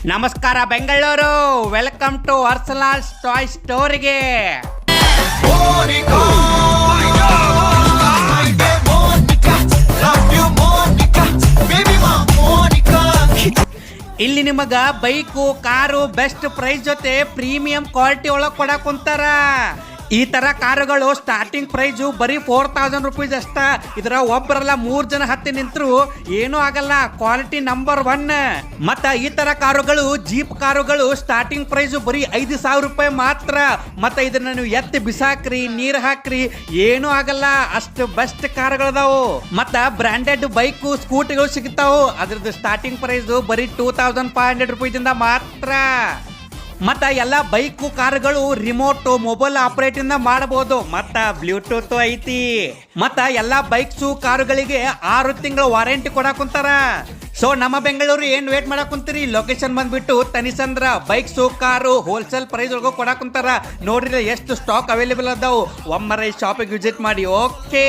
ನಮಸ್ಕಾರ Bengaluru, welcome to ಅರ್ಸಲಾಲ್ಸ್ toy ಸ್ಟೋರಿಗೆ. ಇಲ್ಲಿ ನಿಮಗ ಬೈಕು ಕಾರು ಬೆಸ್ಟ್ ಪ್ರೈಸ್ ಜೊತೆ ಪ್ರೀಮಿಯಂ ಕ್ವಾಲಿಟಿ ಒಳಗೆ ಕೊಡಕ್ ಕುಂತಾರ. ಈ ತರ ಕಾರುಗಳು ಸ್ಟಾರ್ಟಿಂಗ್ ಪ್ರೈಸು ಬರೀ 4000 ರುಪೀಸ್ ಅಷ್ಟ. ಇದರ ಒಬ್ಬರಲ್ಲ 3 ಜನ ಹತ್ತಿ ನಿಂತರು ಏನೂ ಆಗಲ್ಲ, ಕ್ವಾಲಿಟಿ ನಂಬರ್ 1. ಮತ್ತ ಈ ತರ ಕಾರುಗಳು ಜೀಪ್ ಕಾರುಗಳು ಸ್ಟಾರ್ಟಿಂಗ್ ಪ್ರೈಸು ಬರೀ 5000 ರೂಪಾಯಿ ಮಾತ್ರ. ಮತ್ತ ಇದನ್ನ ನೀವು ಎತ್ತಿ ಬಿಸಾಕ್ರಿ, ನೀರ್ ಹಾಕ್ರಿ, ಏನೂ ಆಗಲ್ಲ, ಅಷ್ಟು ಬೆಸ್ಟ್ ಕಾರುಗಳದಾವು. ಮತ್ತ ಬ್ರಾಂಡೆಡ್ ಬೈಕು ಸ್ಕೂಟಿಗಳು ಸಿಗ್ತಾವು. ಅದ್ರದ್ದು ಸ್ಟಾರ್ಟಿಂಗ್ ಪ್ರೈಸು ಬರೀ 2500 ರೂಪಾಯಿ ಮಾತ್ರ. ಮತ್ತ ಎಲ್ಲ ಬೈಕು ಕಾರುಗಳು ರಿಮೋಟ್ ಮೊಬೈಲ್ ಆಪರೇಟ್ ಇಂದ ಮಾಡಬಹುದು. ಮತ್ತ ಬ್ಲೂಟೂತ್ ಐತಿ. ಮತ್ತ ಎಲ್ಲ ಬೈಕ್ಸು ಕಾರುಗಳಿಗೆ 6 ತಿಂಗಳ ವಾರಂಟಿ ಕೊಡಾಕ್ ಕುಂತಾರ. ಸೊ ನಮ್ಮ ಬೆಂಗಳೂರು ಏನ್ ವೇಟ್ ಮಾಡಕ್ ಕುಂತೀರಿ, ಲೊಕೇಶನ್ ಬಂದ್ಬಿಟ್ಟು ತನಿಸಂದ್ರ ಬೈಕ್ಸು ಕಾರು ಹೋಲ್ಸೇಲ್ ಪ್ರೈಸ್ ಒಳಗೂ ಕೊಡಾಕ್ ಕುಂತಾರ. ನೋಡ್ರಿ ಎಷ್ಟು ಸ್ಟಾಕ್ ಅವೈಲೇಬಲ್ ಅದಾವು. ಒಮ್ಮರ ಈ ಶಾಪಿಗೆ ವಿಸಿಟ್ ಮಾಡಿ. ಓಕೆ.